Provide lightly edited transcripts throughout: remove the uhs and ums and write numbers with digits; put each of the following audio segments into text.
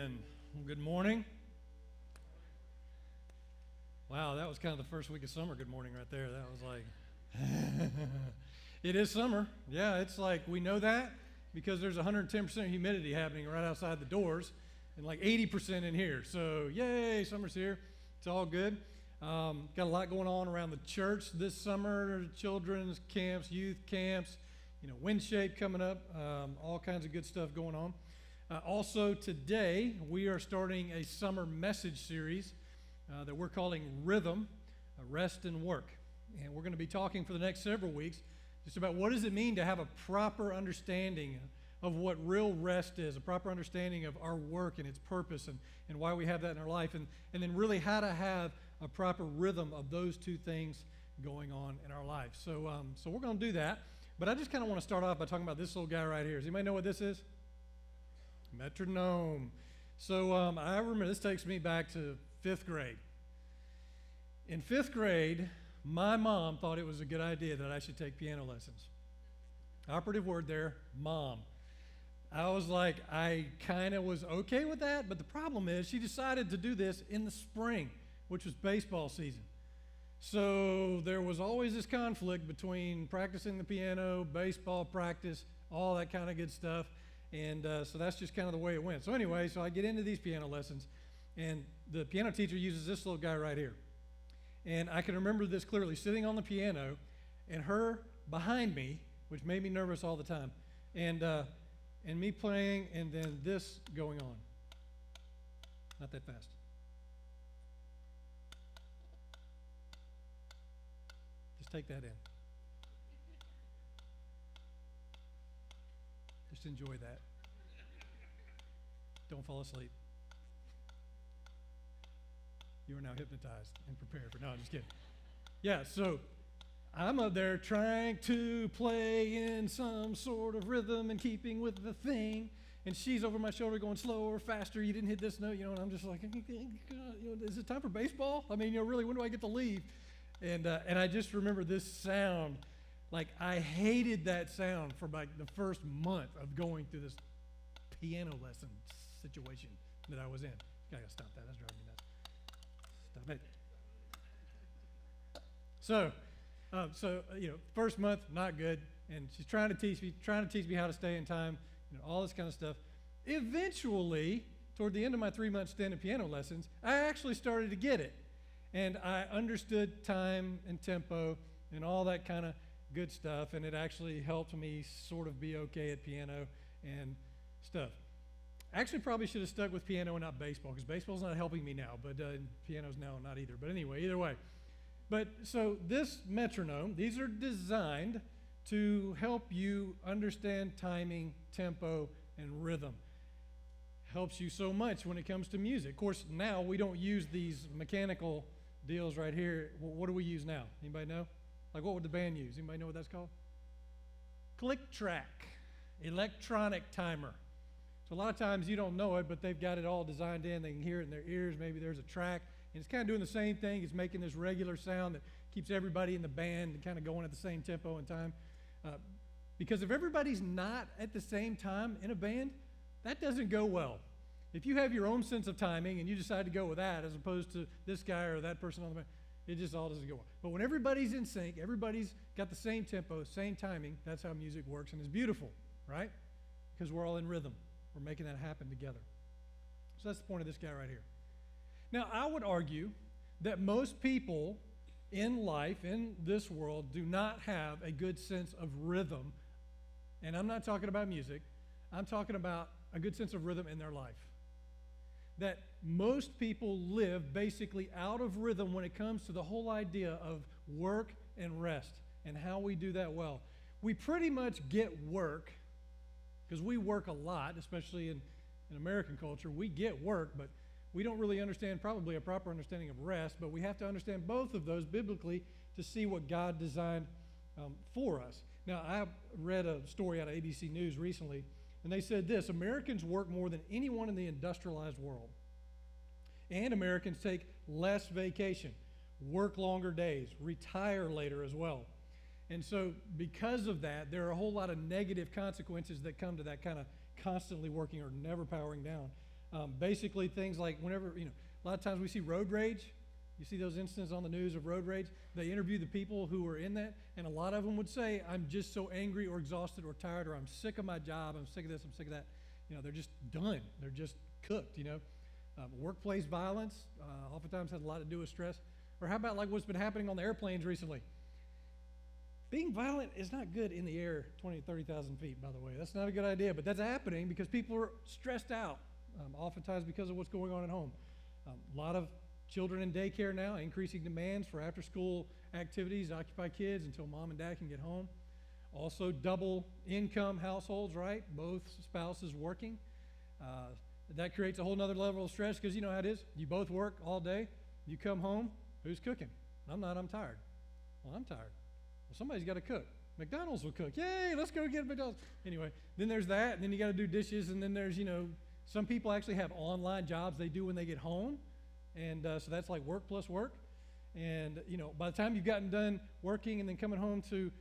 Amen. Well, good morning. Wow, that was kind of the first week of summer. Good morning, right there. That was like, it is summer. Yeah, it's like we know that because there's 110% humidity happening right outside the doors and like 80% in here. So, yay, summer's here. It's all good. Got a lot going on around the church this summer, children's camps, youth camps, Wind Shape coming up, all kinds of good stuff going on. Also today, we are starting a summer message series that we're calling Rhythm, Rest and Work. And we're going to be talking for the next several weeks just about what does it mean to have a proper understanding of what real rest is, a proper understanding of our work and its purpose and why we have that in our life, and then really how to have a proper rhythm of those two things going on in our life. So we're going to do that. But I just kind of want to start off by talking about this little guy right here. Does anybody know what this is? Metronome. So I remember this takes me back to 5th grade. In 5th grade, my mom thought it was a good idea that I should take piano lessons. Operative word there, mom. I was like, I kind of was okay with that, but the problem is she decided to do this in the spring, which was baseball season. So there was always this conflict between practicing the piano, baseball practice, all that kind of good stuff. And so that's just kind of the way it went. So anyway, so I get into these piano lessons, and the piano teacher uses this little guy right here. And I can remember this clearly, sitting on the piano, and her behind me, which made me nervous all the time, and me playing, and then this going on. Not that fast. Just take that in. Just enjoy that. Don't fall asleep. You are now hypnotized and prepared for. No, I'm just kidding. Yeah, so I'm up there trying to play in some sort of rhythm and keeping with the thing, and she's over my shoulder going slower, faster. You didn't hit this note, and I'm just like, is it time for baseball? I mean, really, when do I get to leave? And I just remember this sound. Like, I hated that sound for like the first month of going through this piano lesson situation that I was in. I gotta stop that. That's driving me nuts. Stop it. So first month, not good. And she's trying to teach me how to stay in time, all this kind of stuff. Eventually, toward the end of my 3-month stint in piano lessons, I actually started to get it. And I understood time and tempo and all that kind of good stuff, and it actually helped me sort of be okay at piano and stuff. Actually, probably should have stuck with piano and not baseball, because baseball's not helping me now, but piano's now not either. But anyway, either way. But so this metronome, these are designed to help you understand timing, tempo, and rhythm. Helps you so much when it comes to music. Of course, now we don't use these mechanical deals right here. What do we use now? Anybody know? Like, what would the band use? Anybody know what that's called? Click track, electronic timer. So a lot of times you don't know it, but they've got it all designed in. They can hear it in their ears. Maybe there's a track, and it's kind of doing the same thing. It's making this regular sound that keeps everybody in the band kind of going at the same tempo and time. Because if everybody's not at the same time in a band, that doesn't go well. If you have your own sense of timing and you decide to go with that as opposed to this guy or that person on the band, it just all doesn't go well. But when everybody's in sync, everybody's got the same tempo, same timing, that's how music works, and it's beautiful, right? Because we're all in rhythm. We're making that happen together. So that's the point of this guy right here. Now, I would argue that most people in life, in this world, do not have a good sense of rhythm. And I'm not talking about music. I'm talking about a good sense of rhythm in their life. That most people live basically out of rhythm when it comes to the whole idea of work and rest and how we do that well. We pretty much get work, because we work a lot, especially in American culture. We get work, but we don't really understand probably a proper understanding of rest, but we have to understand both of those biblically to see what God designed for us. Now, I read a story out of ABC News recently, and they said this: Americans work more than anyone in the industrialized world. And Americans take less vacation, work longer days, retire later as well. And so because of that, there are a whole lot of negative consequences that come to that kind of constantly working or never powering down. Basically, things like whenever, a lot of times we see road rage. You see those incidents on the news of road rage. They interview the people who were in that, and a lot of them would say, I'm just so angry or exhausted or tired, or I'm sick of my job, I'm sick of this, I'm sick of that. They're just done. They're just cooked, Workplace violence oftentimes has a lot to do with stress. Or how about like what's been happening on the airplanes recently? Being violent is not good in the air 20, 30,000 feet, by the way. That's not a good idea, but that's happening because people are stressed out, oftentimes because of what's going on at home. A lot of children in daycare now, increasing demands for after-school activities, occupy kids until mom and dad can get home. Also, double income households, right? Both spouses working. That creates a whole nother level of stress because you know how it is. You both work all day. You come home, who's cooking? I'm not, I'm tired. Well, I'm tired. Well, somebody's got to cook. McDonald's will cook. Yay, let's go get McDonald's. Anyway, then there's that, and then you got to do dishes, and then there's, some people actually have online jobs they do when they get home. And so that's like work plus work. And, by the time you've gotten done working and then coming home to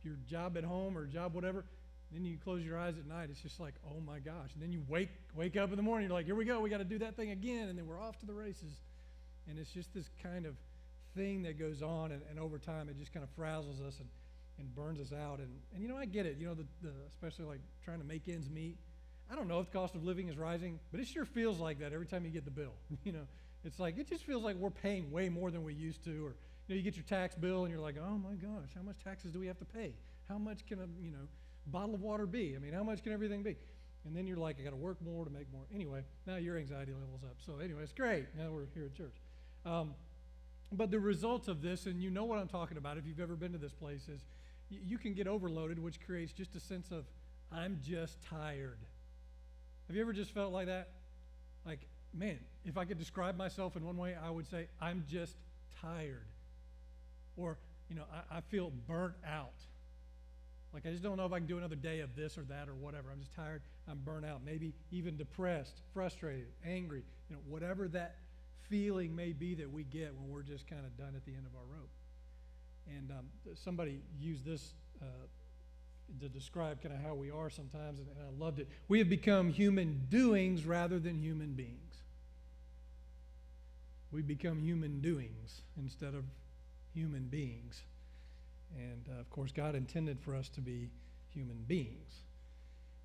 your job at home or job whatever, then you close your eyes at night. It's just like, oh my gosh. And then you wake up in the morning, you're like, here we go, we got to do that thing again. And then we're off to the races. And it's just this kind of thing that goes on. And over time, it just kind of frazzles us and burns us out. And I get it, especially like trying to make ends meet. I don't know if the cost of living is rising, but it sure feels like that every time you get the bill. It's like, it just feels like we're paying way more than we used to. Or, you get your tax bill and you're like, oh my gosh, how much taxes do we have to pay? How much can a, bottle of water be? I mean, how much can everything be? And then you're like, I got to work more to make more. Anyway, now your anxiety level's up. So anyway, it's great. Now we're here at church. But the results of this, and you know what I'm talking about if you've ever been to this place, is you can get overloaded, which creates just a sense of, I'm just tired. Have you ever just felt like that? Like, man, if I could describe myself in one way, I would say, I'm just tired. Or, I feel burnt out. Like, I just don't know if I can do another day of this or that or whatever. I'm just tired. I'm burnt out. Maybe even depressed, frustrated, angry. Whatever that feeling may be that we get when we're just kind of done at the end of our rope. And somebody used this to describe kind of how we are sometimes, and I loved it. We have become human doings rather than human beings. We become human doings instead of human beings. And of course, God intended for us to be human beings.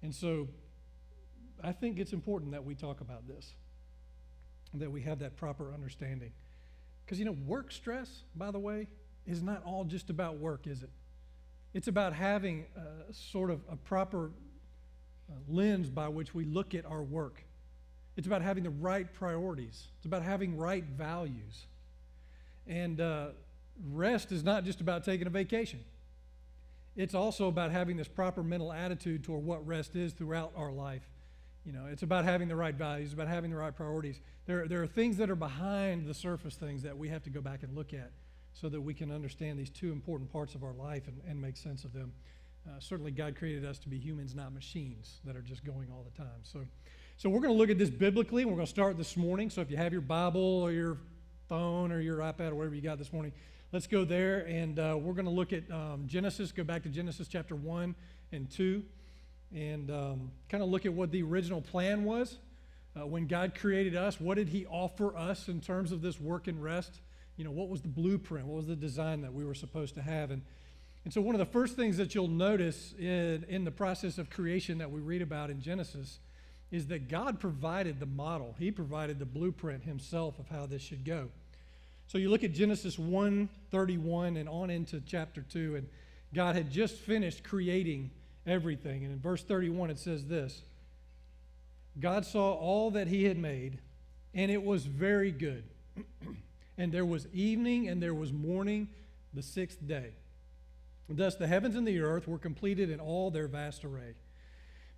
And so I think it's important that we talk about this, that we have that proper understanding. Because, work stress, by the way, is not all just about work, is it? It's about having sort of a proper lens by which we look at our work. It's about having the right priorities. It's about having right values. And rest is not just about taking a vacation. It's also about having this proper mental attitude toward what rest is throughout our life. It's about having the right values, about having the right priorities. There are things that are behind the surface things that we have to go back and look at so that we can understand these two important parts of our life and make sense of them. Certainly God created us to be humans, not machines that are just going all the time. So we're going to look at this biblically, and we're going to start this morning. So if you have your Bible or your phone or your iPad or whatever you got this morning, let's go there, and we're going to look at Genesis, go back to Genesis chapter 1 and 2, and kind of look at what the original plan was. When God created us, what did he offer us in terms of this work and rest? What was the blueprint? What was the design that we were supposed to have? And so one of the first things that you'll notice in the process of creation that we read about in Genesis is that God provided the model. He provided the blueprint himself of how this should go. So you look at Genesis 1:31 and on into chapter 2, and God had just finished creating everything. And in verse 31 it says this: God saw all that he had made, and it was very good. And there was evening and there was morning the sixth day. Thus the heavens and the earth were completed in all their vast array.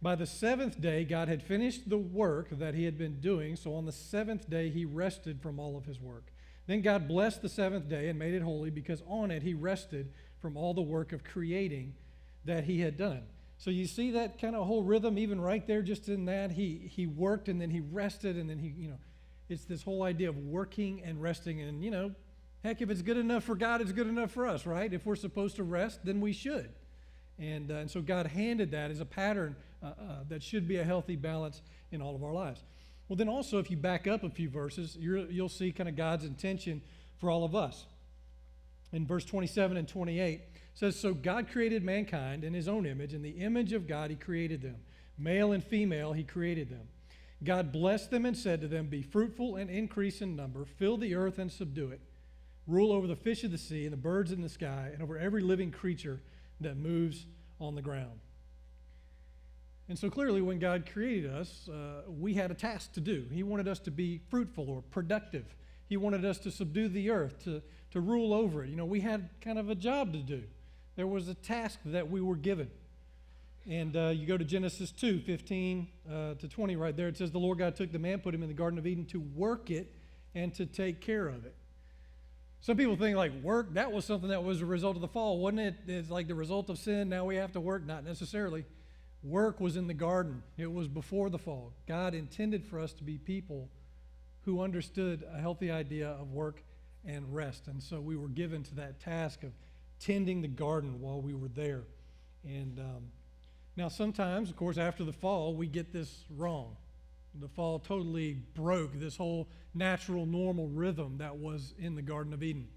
By the seventh day God had finished the work that he had been doing, so on the seventh day he rested from all of his work. Then God blessed the seventh day and made it holy, because on it he rested from all the work of creating that he had done. So you see that kind of whole rhythm even right there, just in that he worked and then he rested, and then he, it's this whole idea of working and resting. And, heck, if it's good enough for God, it's good enough for us, right? If we're supposed to rest, then we should. And so God handed that as a pattern that should be a healthy balance in all of our lives. Well, then also, if you back up a few verses, you'll see kind of God's intention for all of us. In verse 27 and 28, it says, "So God created mankind in his own image. In the image of God he created them. Male and female he created them. God blessed them and said to them, 'Be fruitful and increase in number, fill the earth and subdue it. Rule over the fish of the sea and the birds in the sky, and over every living creature that moves on the ground.'" And so clearly, when God created us, we had a task to do. He wanted us to be fruitful or productive. He wanted us to subdue the earth, to rule over it. You know, we had kind of a job to do. There was a task that we were given. And you go to Genesis 2, 15 to 20 right there. It says, "The Lord God took the man, put him in the Garden of Eden to work it and to take care of it." Some people think like work, that was something that was a result of the fall, wasn't it? It's like the result of sin, now we have to work. Not necessarily. Work was in the garden. It was before the fall. God intended for us to be people who understood a healthy idea of work and rest. And so we were given to that task of tending the garden while we were there. And now sometimes, of course, after the fall, we get this wrong. The fall totally broke this whole natural, normal rhythm that was in the Garden of Eden.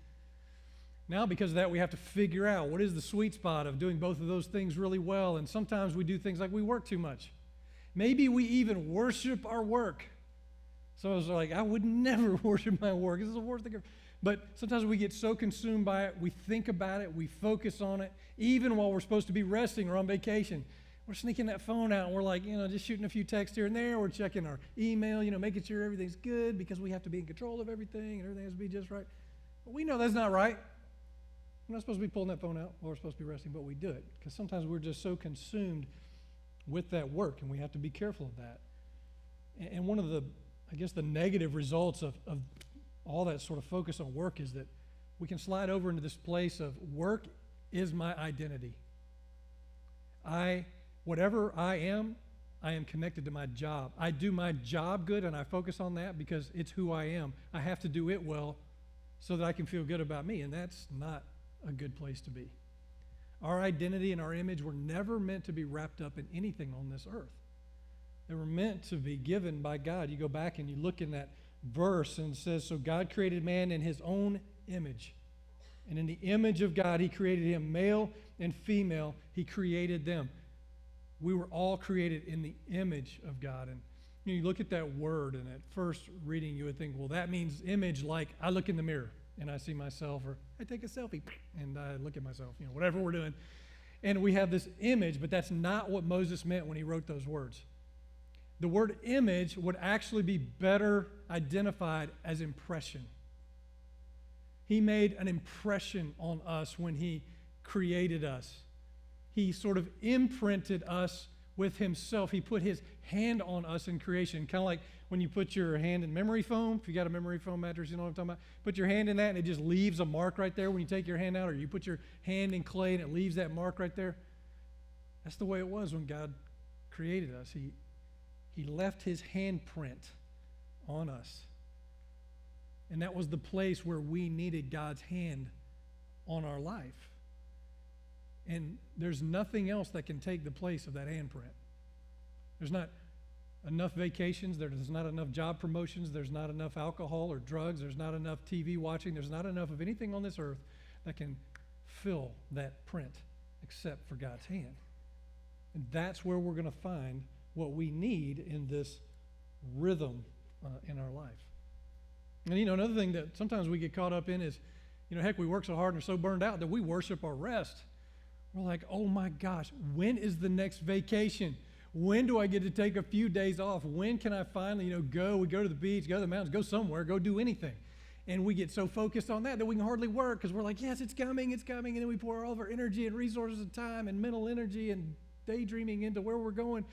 Now, because of that, we have to figure out what is the sweet spot of doing both of those things really well. And sometimes we do things like we work too much. Maybe we even worship our work. So I was like, I would never worship my work. This is the worst thing ever. But sometimes we get so consumed by it, we think about it, we focus on it, even while we're supposed to be resting or on vacation. We're sneaking that phone out and we're like, just shooting a few texts here and there. We're checking our email, making sure everything's good because we have to be in control of everything and everything has to be just right. But we know that's not right. We're not supposed to be pulling that phone out while we're supposed to be resting, but we do it because sometimes we're just so consumed with that work, and we have to be careful of that. And one of the negative results of all that sort of focus on work is that we can slide over into this place of work is my identity. Whatever I am connected to my job. I do my job good, and I focus on that because it's who I am. I have to do it well so that I can feel good about me, and that's not a good place to be. Our identity and our image were never meant to be wrapped up in anything on this earth. They were meant to be given by God. You go back and you look in that verse and it says, "So God created man in his own image. And in the image of God, he created him, male and female, he created them." We were all created in the image of God. And you look at that word, and at first reading, you would think, well, that means image like I look in the mirror and I see myself, or I take a selfie and I look at myself, whatever we're doing. And we have this image, but that's not what Moses meant when he wrote those words. The word image would actually be better identified as impression. He made an impression on us when he created us. He sort of imprinted us with himself. He put his hand on us in creation, kind of like when you put your hand in memory foam. If you got a memory foam mattress, you know what I'm talking about. Put your hand in that and it just leaves a mark right there when you take your hand out, or you put your hand in clay and it leaves that mark right there. That's the way it was when God created us. He left his handprint on us. And that was the place where we needed God's hand on our life. And there's nothing else that can take the place of that handprint. There's not enough vacations, there's not enough job promotions, there's not enough alcohol or drugs, there's not enough TV watching, there's not enough of anything on this earth that can fill that print except for God's hand. And that's where we're going to find what we need in this rhythm in our life. And another thing that sometimes we get caught up in is, heck, we work so hard and are so burned out that we worship our rest. We're like, oh my gosh, when is the next vacation? When do I get to take a few days off? When can I finally, go? We go to the beach, go to the mountains, go somewhere, go do anything. And we get so focused on that we can hardly work because we're like, yes, it's coming. And then we pour all of our energy and resources and time and mental energy and daydreaming into where we're going.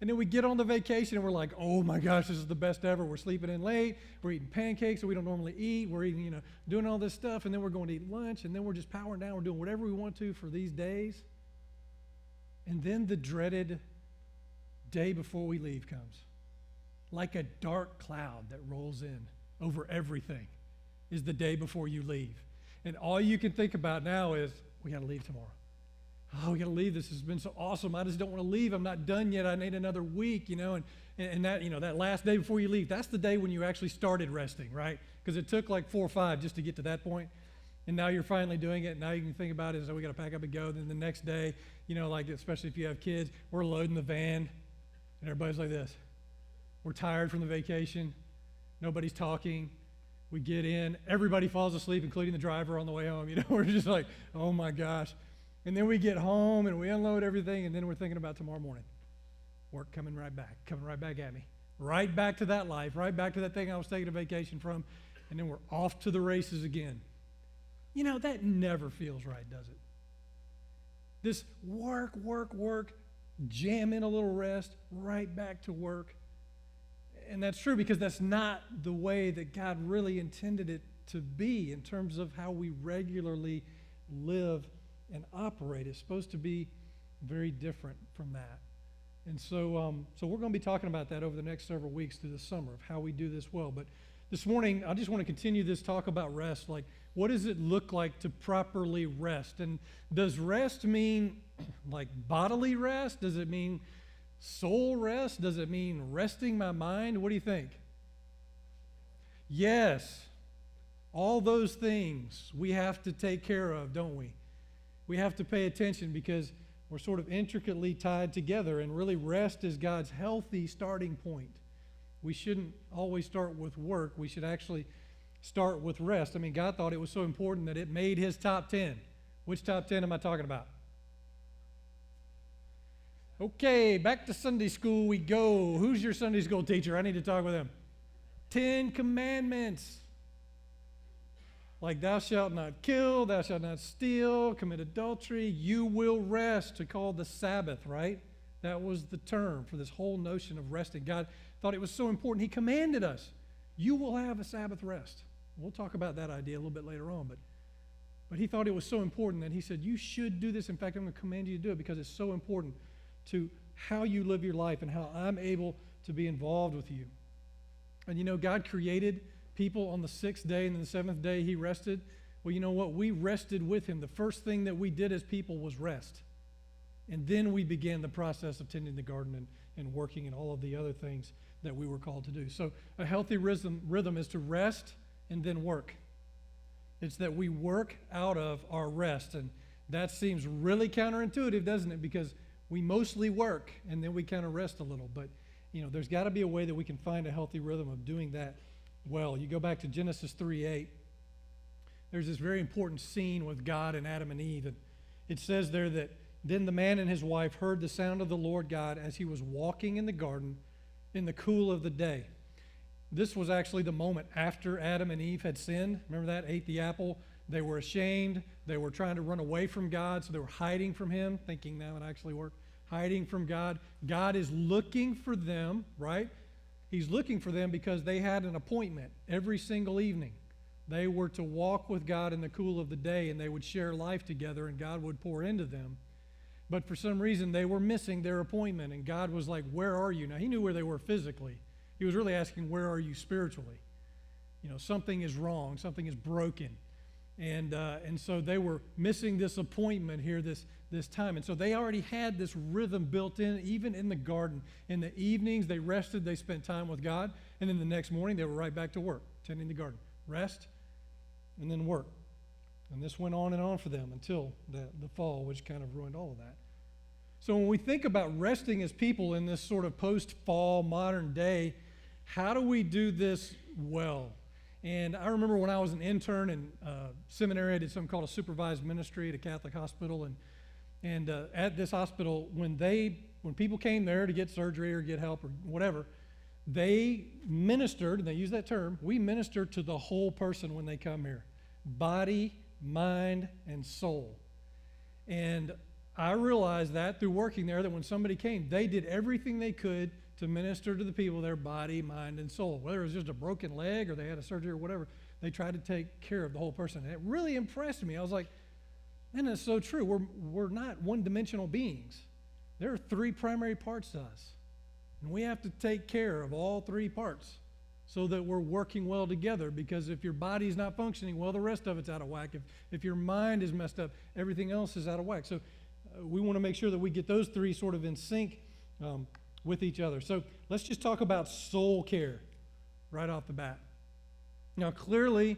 And then we get on the vacation and we're like, oh my gosh, this is the best ever. We're sleeping in late. We're eating pancakes that we don't normally eat. We're eating, doing all this stuff. And then we're going to eat lunch. And then we're just powering down. We're doing whatever we want to for these days. And then the dreaded day before we leave comes. Like a dark cloud that rolls in over everything is the day before you leave. And all you can think about now is, we got to leave tomorrow. oh, we got to leave. This has been so awesome. I just don't want to leave. I'm not done yet. I need another week, and that, that last day before you leave, that's the day when you actually started resting, right? Because it took like 4 or 5 just to get to that point. And now you're finally doing it. Now you can think about it. So we got to pack up and go. Then the next day, like especially if you have kids, we're loading the van, and everybody's like this. We're tired from the vacation. Nobody's talking. We get in. Everybody falls asleep, including the driver on the way home. We're just like, oh my gosh. And then we get home and we unload everything, and then we're thinking about tomorrow morning. Work coming right back at me. Right back to that life, right back to that thing I was taking a vacation from, and then we're off to the races again. That never feels right, does it? This work, jam in a little rest, right back to work. And that's true because that's not the way that God really intended it to be in terms of how we regularly live and operate. It's supposed to be very different from that. And so we're going to be talking about that over the next several weeks through the summer of how we do this well. But this morning, I just want to continue this talk about rest. Like, what does it look like to properly rest? And does rest mean like bodily rest? Does it mean soul rest? Does it mean resting my mind? What do you think? Yes. All those things we have to take care of, don't we? We have to pay attention because we're sort of intricately tied together, and really rest is God's healthy starting point. We shouldn't always start with work. We should actually start with rest. I mean, God thought it was so important that it made his top 10. Which top 10 am I talking about? Okay, back to Sunday school we go. Who's your Sunday school teacher? I need to talk with him. 10 commandments. Like thou shalt not kill, thou shalt not steal, commit adultery, you will rest, to call the Sabbath, right? That was the term for this whole notion of resting. God thought it was so important. He commanded us, you will have a Sabbath rest. We'll talk about that idea a little bit later on, but he thought it was so important that he said, you should do this. In fact, I'm going to command you to do it because it's so important to how you live your life and how I'm able to be involved with you. And God created people on the 6th day, and then the 7th day he rested. Well, you know what? We rested with him. The first thing that we did as people was rest. And then we began the process of tending the garden and working and all of the other things that we were called to do. So a healthy rhythm is to rest and then work. It's that we work out of our rest. And that seems really counterintuitive, doesn't it? Because we mostly work and then we kind of rest a little. But, there's got to be a way that we can find a healthy rhythm of doing that well. You go back to Genesis 3:8. There's this very important scene with God and Adam and Eve. And it says there that then the man and his wife heard the sound of the Lord God as he was walking in the garden in the cool of the day. This was actually the moment after Adam and Eve had sinned. Remember that? Ate the apple. They were ashamed. They were trying to run away from God, so they were hiding from him, thinking that would actually work. Hiding from God. God is looking for them, right? He's looking for them because they had an appointment every single evening. They were to walk with God in the cool of the day, and they would share life together, and God would pour into them. But for some reason, they were missing their appointment, and God was like, where are you? Now, he knew where they were physically. He was really asking, where are you spiritually? Something is wrong. Something is broken. And so they were missing this appointment here this time. And so they already had this rhythm built in, even in the garden. In the evenings, they rested. They spent time with God. And then the next morning, they were right back to work, tending the garden. Rest and then work. And this went on and on for them until the fall, which kind of ruined all of that. So when we think about resting as people in this sort of post-fall modern day, how do we do this well? And I remember when I was an intern in seminary, I did something called a supervised ministry at a Catholic hospital. And at this hospital, when people came there to get surgery or get help or whatever, they ministered, and they use that term, we minister to the whole person when they come here. Body, mind, and soul. And I realized that through working there, that when somebody came, they did everything they could to minister to the people, their body, mind, and soul. Whether it was just a broken leg or they had a surgery or whatever, they tried to take care of the whole person. And it really impressed me. I was like, man, that's so true. We're not one-dimensional beings. There are 3 primary parts to us. And we have to take care of all 3 parts so that we're working well together, because if your body's not functioning well, the rest of it's out of whack. If your mind is messed up, everything else is out of whack. So we want to make sure that we get those three sort of in sync with each other. So let's just talk about soul care right off the bat. Now, clearly,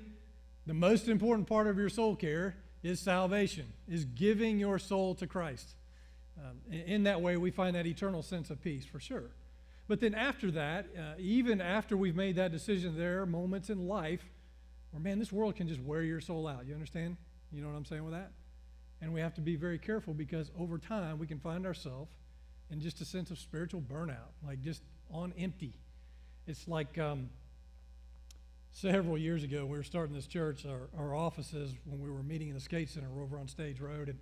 the most important part of your soul care is salvation, is giving your soul to Christ. In that way, we find that eternal sense of peace, for sure. But then after that, even after we've made that decision, there are moments in life where, man, this world can just wear your soul out. You understand? You know what I'm saying with that? And we have to be very careful, because over time we can find ourselves in just a sense of spiritual burnout, like just on empty. It's like several years ago, we were starting this church. Our offices, when we were meeting in the skate center, were over on Stage Road.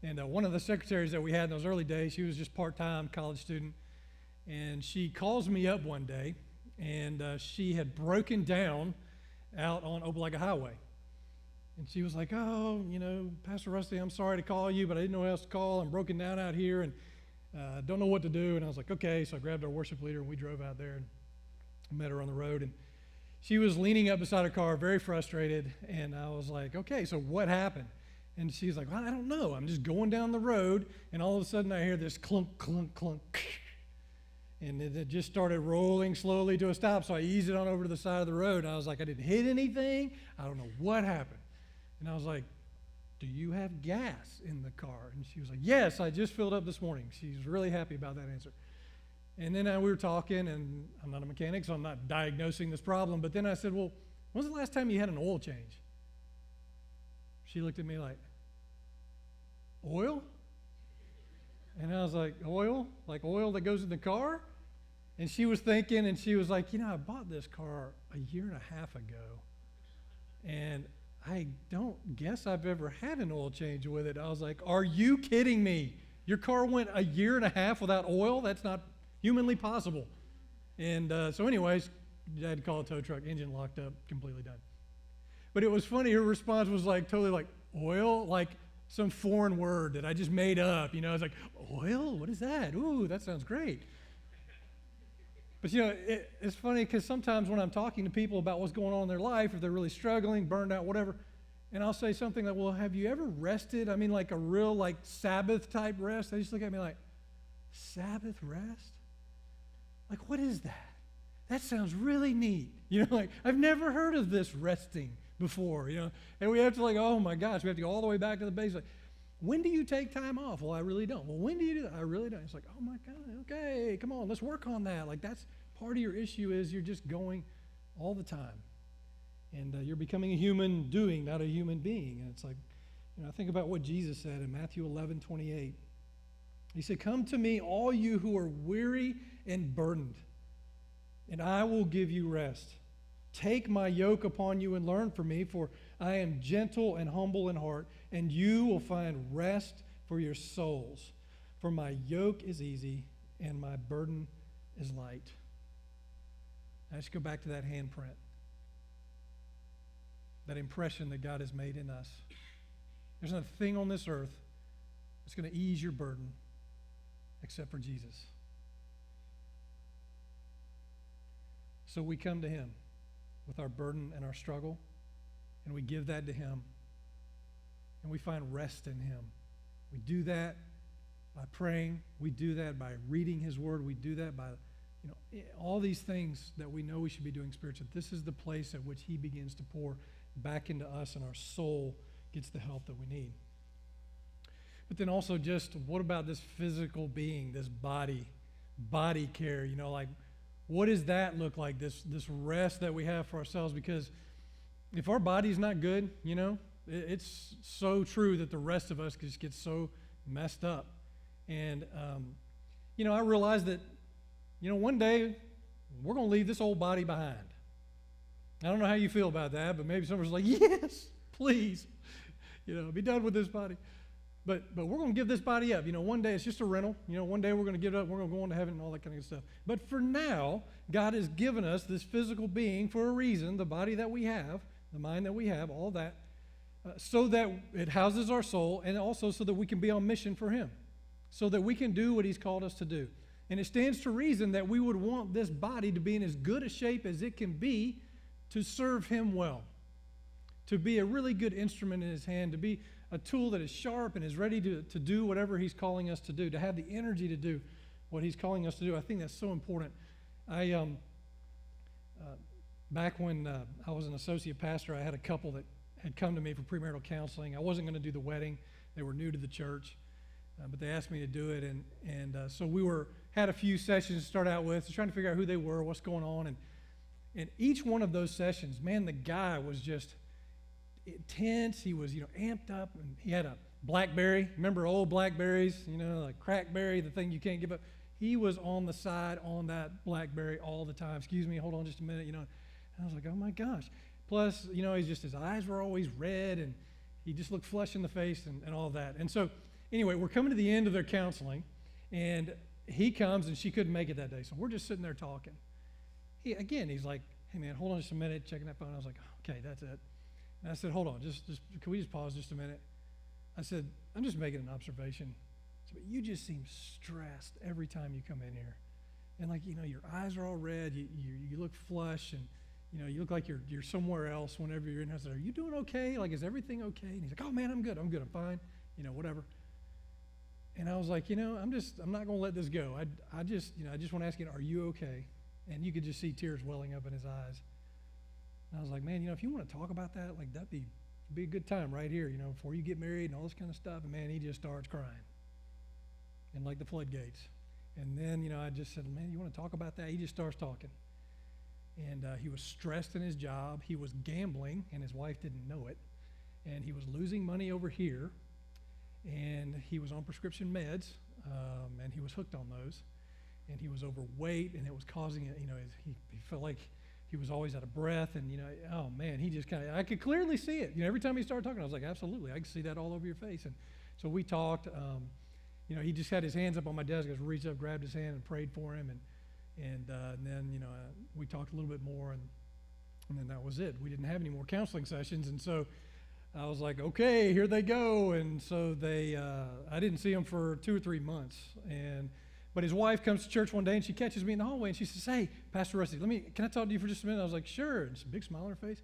And one of the secretaries that we had in those early days, she was just part-time college student. And she calls me up one day, and she had broken down out on Opelika Highway. And she was like, oh, Pastor Rusty, I'm sorry to call you, but I didn't know who else to call. I'm broken down out here, and don't know what to do. And I was like, okay. So I grabbed our worship leader, and we drove out there and met her on the road. And she was leaning up beside her car, very frustrated. And I was like, okay, so what happened? And she's like, well, I don't know. I'm just going down the road, and all of a sudden I hear this clunk, clunk, clunk. And it just started rolling slowly to a stop, so I eased it on over to the side of the road. And I was like, I didn't hit anything. I don't know what happened. And I was like, do you have gas in the car? And she was like, yes, I just filled up this morning. She was really happy about that answer. And then we were talking, and I'm not a mechanic, so I'm not diagnosing this problem. But then I said, well, when's the last time you had an oil change? She looked at me like, oil? And I was like, oil? Like oil that goes in the car? And she was thinking, and she was like, I bought this car a year and a half ago, and I don't guess I've ever had an oil change with it. I was like, are you kidding me? Your car went a year and a half without oil? That's not humanly possible. And so anyways, I had to call a tow truck, engine locked up, completely done. But it was funny, her response was like totally like, oil? Like some foreign word that I just made up. I was like, oil? What is that? Ooh, that sounds great. But it's funny, because sometimes when I'm talking to people about what's going on in their life, if they're really struggling, burned out, whatever, and I'll say something like, well, have you ever rested? I mean, like a real like Sabbath type rest. They just look at me like, Sabbath rest? Like, what is that? That sounds really neat. Like I've never heard of this resting before, and we have to like, oh my gosh, we have to go all the way back to the basics. Like, when do you take time off? Well, I really don't. Well, when do you do that? I really don't. It's like, oh my God, okay, come on, let's work on that. Like that's part of your issue, is you're just going all the time. And you're becoming a human doing, not a human being. And it's like, I think about what Jesus said in Matthew 11:28. He said, come to me, all you who are weary and burdened, and I will give you rest. Take my yoke upon you and learn from me, for I am gentle and humble in heart, and you will find rest for your souls. For my yoke is easy and my burden is light. I just go back to that handprint, that impression that God has made in us. There's not a thing on this earth that's going to ease your burden except for Jesus. So we come to him with our burden and our struggle, and we give that to him, and we find rest in him. We do that by praying. We do that by reading his word. We do that by all these things that we know we should be doing spiritually. This is the place at which he begins to pour back into us, and our soul gets the help that we need. But then also, just what about this physical being, this body care, like what does that look like, this rest that we have for ourselves? Because if our body's not good, it's so true that the rest of us just get so messed up. And, I realize that, one day we're going to leave this old body behind. I don't know how you feel about that, but maybe someone's like, yes, please, be done with this body. But we're going to give this body up. One day it's just a rental. One day we're going to give it up. We're going to go on to heaven and all that kind of stuff. But for now, God has given us this physical being for a reason, the body that we have, the mind that we have, all that, so that it houses our soul, and also so that we can be on mission for him, so that we can do what he's called us to do. And it stands to reason that we would want this body to be in as good a shape as it can be to serve him well, to be a really good instrument in his hand, to be a tool that is sharp and is ready to do whatever he's calling us to do, to have the energy to do what he's calling us to do. I think that's so important. Back when I was an associate pastor, I had a couple that had come to me for premarital counseling. I wasn't going to do the wedding. They were new to the church, but they asked me to do it. And so we had a few sessions to start out with, trying to figure out who they were, what's going on. And each one of those sessions, man, the guy was just intense. He was, amped up. And he had a BlackBerry. Remember old BlackBerries? Like Crackberry, the thing you can't give up. He was on the side on that BlackBerry all the time. Excuse me, hold on just a minute, And I was like, oh my gosh. Plus, his eyes were always red, and he just looked flush in the face and all that. And so, anyway, we're coming to the end of their counseling, and he comes, and she couldn't make it that day. So we're just sitting there talking. He's like, hey man, hold on just a minute, checking that phone. I was like, okay, that's it. And I said, hold on, just can we just pause just a minute? I said, I'm just making an observation. I said, but you just seem stressed every time you come in here. And your eyes are all red, you look flush, and you look like you're somewhere else whenever you're in here. I said, are you doing okay? Is everything okay? And he's like, oh man, I'm good, I'm fine, whatever. And I was like, I'm not going to let this go. I just want to ask you, are you okay? And you could just see tears welling up in his eyes. And I was like, man, if you want to talk about that, that'd be a good time right here, before you get married and all this kind of stuff. And man, he just starts crying. And like the floodgates. And then, I just said, man, you want to talk about that? He just starts talking. And he was stressed in his job. He was gambling, and his wife didn't know it. And he was losing money over here. And he was on prescription meds, and he was hooked on those. And he was overweight, and it was causing it, he felt like he was always out of breath. And, oh man, he just I could clearly see it. Every time he started talking, I was like, absolutely, I can see that all over your face. And so we talked. He just had his hands up on my desk. I just reached up, grabbed his hand, and prayed for him. And then, we talked a little bit more, and then that was it. We didn't have any more counseling sessions, and so I was like, okay, here they go. And so I didn't see him for 2 or 3 months. But his wife comes to church one day, and she catches me in the hallway, and she says, hey, Pastor Rusty, can I talk to you for just a minute? I was like, sure. And it's a big smile on her face.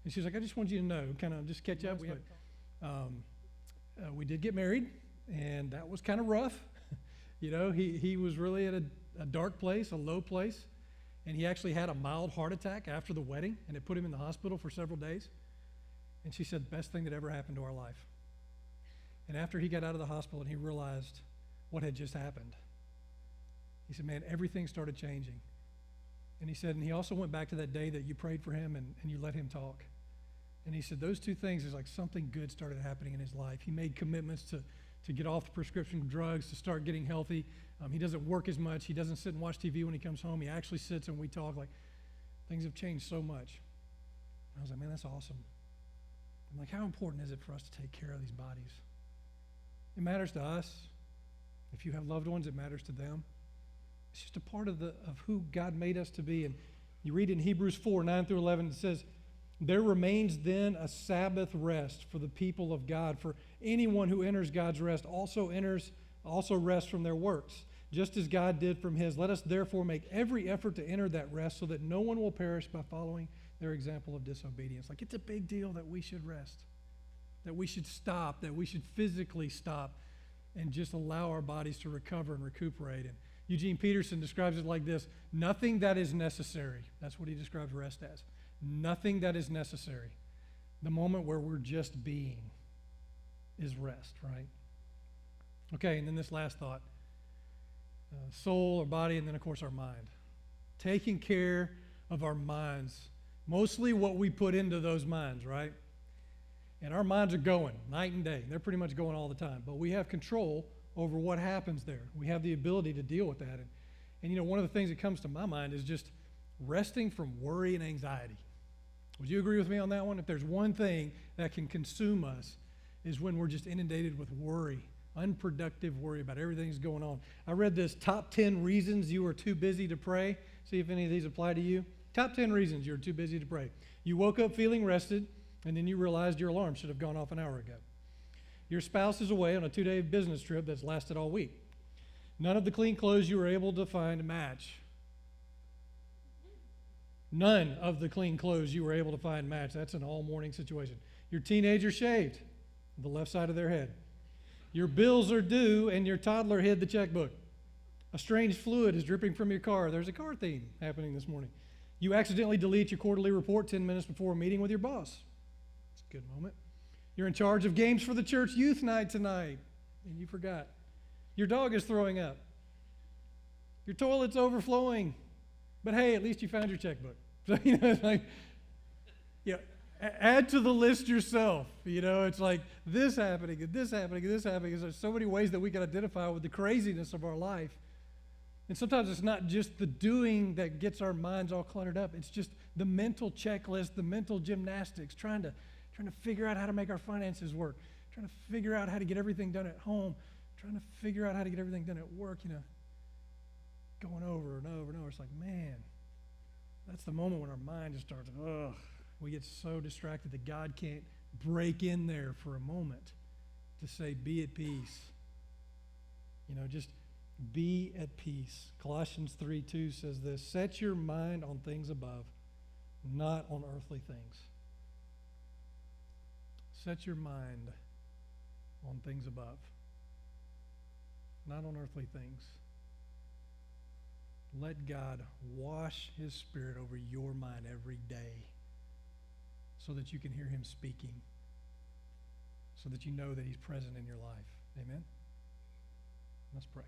And she's like, I just want you to know, kind of just catch up. We did get married, and that was kind of rough. He was really at a dark place, a low place, and he actually had a mild heart attack after the wedding, and it put him in the hospital for several days. And she said, best thing that ever happened to our life. And after he got out of the hospital and he realized what had just happened, he said, man, everything started changing. And he said, and he also went back to that day that you prayed for him and you let him talk. And he said, those two things is like something good started happening in his life. He made commitments to get off the prescription drugs, to start getting healthy. He doesn't work as much. He doesn't sit and watch TV when he comes home. He actually sits and we talk. Things have changed so much. And I was like, man, that's awesome. I'm like, how important is it for us to take care of these bodies? It matters to us. If you have loved ones, it matters to them. It's just a part of who God made us to be. And you read in Hebrews 4, 9 through 11, it says, there remains then a Sabbath rest for the people of God. For anyone who enters God's rest also rests from their works, just as God did from his. Let us therefore make every effort to enter that rest so that no one will perish by following their example of disobedience. It's a big deal that we should rest, that we should stop, that we should physically stop and just allow our bodies to recover and recuperate. And Eugene Peterson describes it like this: nothing that is necessary. That's what he describes rest as. Nothing that is necessary. The moment where we're just being is rest, right? Okay, and then this last thought. Soul, our body, and then, of course, our mind. Taking care of our minds. Mostly what we put into those minds, right? And our minds are going night and day. They're pretty much going all the time. But we have control over what happens there. We have the ability to deal with that. And one of the things that comes to my mind is just resting from worry and anxiety. Would you agree with me on that one? If there's one thing that can consume us, is when we're just inundated with worry, unproductive worry about everything that's going on. I read this top 10 reasons you are too busy to pray. See if any of these apply to you. Top 10 reasons you're too busy to pray. You woke up feeling rested, and then you realized your alarm should have gone off an hour ago. Your spouse is away on a 2-day business trip that's lasted all week. None of the clean clothes you were able to find match. None of the clean clothes you were able to find match. That's an all-morning situation. Your teenager shaved. the left side of their head. Your bills are due and your toddler hid the checkbook. A strange fluid is dripping from your car. There's a car theme happening this morning. You accidentally delete your quarterly report 10 minutes before a meeting with your boss. It's a good moment. You're in charge of games for the church youth night tonight, and you forgot. Your dog is throwing up. Your toilet's overflowing. But hey, at least you found your checkbook. So, it's like, add to the list yourself. It's like this happening, and this happening, and this happening. There's so many ways that we can identify with the craziness of our life. And sometimes it's not just the doing that gets our minds all cluttered up. It's just the mental checklist, the mental gymnastics, trying to figure out how to make our finances work, trying to figure out how to get everything done at home, trying to figure out how to get everything done at work, going over and over and over. It's like, man, that's the moment when our mind just starts, we get so distracted that God can't break in there for a moment to say, be at peace. Just be at peace. Colossians 3:2 says this, set your mind on things above, not on earthly things. Set your mind on things above, not on earthly things. Let God wash his Spirit over your mind every day so that you can hear him speaking, so that you know that he's present in your life. Amen? Let's pray.